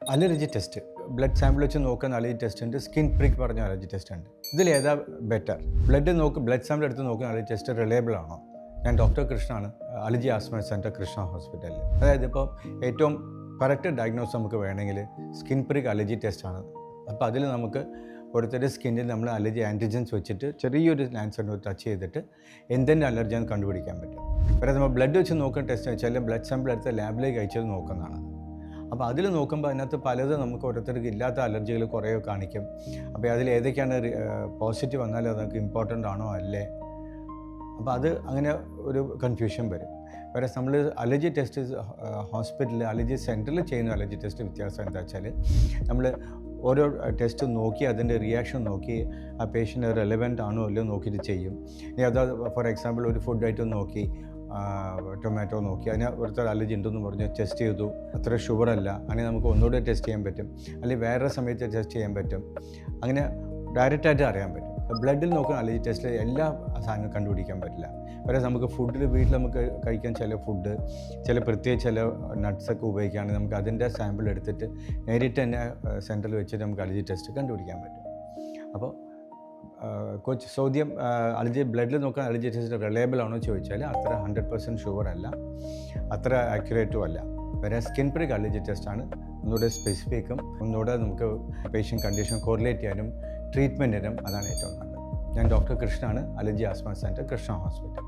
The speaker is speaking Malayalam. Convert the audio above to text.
അലർജി ടെസ്റ്റ് ബ്ലഡ് സാമ്പിൾ വെച്ച് നോക്കുന്ന അലർജി ടെസ്റ്റ് ഉണ്ട്, സ്കിൻ പ്രിക്ക് പറഞ്ഞ അലർജി ടെസ്റ്റ് ഉണ്ട്. ഇതിൽ ഏതാ ബെറ്റർ? ബ്ലഡ് സാമ്പിൾ എടുത്ത് നോക്കുന്ന അലർജി ടെസ്റ്റ് റിലയബിൾ ആണോ? ഞാൻ ഡോക്ടർ കൃഷ്ണനാണ്, അലർജി ആസ്മ സെൻറ്റർ കൃഷ്ണ ഹോസ്പിറ്റലിൽ. അതായത് ഇപ്പോൾ ഏറ്റവും കറക്റ്റ് ഡയഗ്നോസ് നമുക്ക് വേണമെങ്കിൽ സ്കിൻ പ്രിക്ക് അലർജി ടെസ്റ്റാണ്. അപ്പോൾ അതിൽ നമുക്ക് ഓരോരുത്തരുടെ സ്കിന്നിൽ നമ്മൾ അലർജി ആൻറ്റിജൻസ് വെച്ചിട്ട് ചെറിയൊരു ലാൻസറിന് ടച്ച് ചെയ്തിട്ട് എന്തെങ്കിലും അലർജിയാണെന്ന് കണ്ടുപിടിക്കാൻ പറ്റും. വേറെ നമ്മൾ ബ്ലഡ് വെച്ച് നോക്കുന്ന ടെസ്റ്റ് വെച്ചാൽ ബ്ലഡ് സാമ്പിൾ എടുത്ത് ലാബിലേക്ക് അയച്ചത് നോക്കുന്നതാണ്. അപ്പോൾ അതിൽ നോക്കുമ്പോൾ അതിനകത്ത് പലതും നമുക്ക് ഓരോരുത്തർക്ക് ഇല്ലാത്ത അലർജികൾ കുറേ കാണിക്കും. അപ്പോൾ അതിൽ ഏതൊക്കെയാണ് പോസിറ്റീവ് വന്നാൽ അത് നമുക്ക് ഇമ്പോർട്ടൻ്റ് ആണോ അല്ലേ, അപ്പോൾ അത് അങ്ങനെ ഒരു കൺഫ്യൂഷൻ വരും. വേറെ നമ്മൾ അലർജി ടെസ്റ്റ് ഹോസ്പിറ്റലിൽ അലർജി സെൻറ്ററിൽ ചെയ്യുന്ന അലർജി ടെസ്റ്റ് വ്യത്യാസം എന്താ വെച്ചാൽ നമ്മൾ ഓരോ ടെസ്റ്റ് നോക്കി അതിൻ്റെ റിയാക്ഷൻ നോക്കി ആ പേഷ്യൻ്റ് റെലവൻ്റ് ആണോ അല്ലയോ നോക്കിയിട്ട് ചെയ്യും. ഇനി അത് ഫോർ എക്സാമ്പിൾ ഒരു ഫുഡ് ഐറ്റം നോക്കി ടൊമാറ്റോ നോക്കി അതിന് ഒരുത്തർ അലർജി ഉണ്ടെന്ന് പറഞ്ഞ് ടെസ്റ്റ് ചെയ്തു, അത്ര ഷുഗറല്ല, അങ്ങനെ നമുക്ക് ഒന്നുകൂടെ ടെസ്റ്റ് ചെയ്യാൻ പറ്റും, അല്ലെങ്കിൽ വേറെ സമയത്ത് ടെസ്റ്റ് ചെയ്യാൻ പറ്റും. അങ്ങനെ ഡയറക്റ്റായിട്ട് അറിയാൻ പറ്റും. ബ്ലഡിൽ നോക്കുന്ന അലർജി ടെസ്റ്റിൽ എല്ലാ സാധനവും കണ്ടുപിടിക്കാൻ പറ്റില്ല. വേറെ നമുക്ക് ഫുഡിൽ വീട്ടിൽ നമുക്ക് കഴിക്കാൻ ചില പ്രത്യേകിച്ച് ചില നട്ട്സൊക്കെ ഉപയോഗിക്കുകയാണെങ്കിൽ നമുക്ക് അതിൻ്റെ സാമ്പിൾ എടുത്തിട്ട് നേരിട്ട് തന്നെ സെൻറ്ററിൽ വെച്ചിട്ട് നമുക്ക് അലർജി ടെസ്റ്റ് കണ്ടുപിടിക്കാൻ പറ്റും. അപ്പോൾ ചോദ്യം അലർജി ബ്ലഡിൽ നോക്കാൻ അലർജി ടെസ്റ്റ് റിലയബിൾ ആണോ ചോദിച്ചാൽ അത്ര 100% ഷുവർ അല്ല, അത്ര ആക്യുറേറ്റും അല്ല. വേറെ സ്കിൻ പ്രിക്ക് അലർജി ടെസ്റ്റാണ് ഒന്നുകൂടെ സ്പെസിഫിക്കും, ഒന്നുകൂടെ നമുക്ക് പേഷ്യൻ്റ് കണ്ടീഷൻ കോറിലേറ്റ് ചെയ്യാനും ട്രീറ്റ്മെൻറ്റിനും അതാണ് ഏറ്റവും നല്ലത്. ഞാൻ ഡോക്ടർ കൃഷ്ണനാണ്, allergy asthma centre Krishna hospital.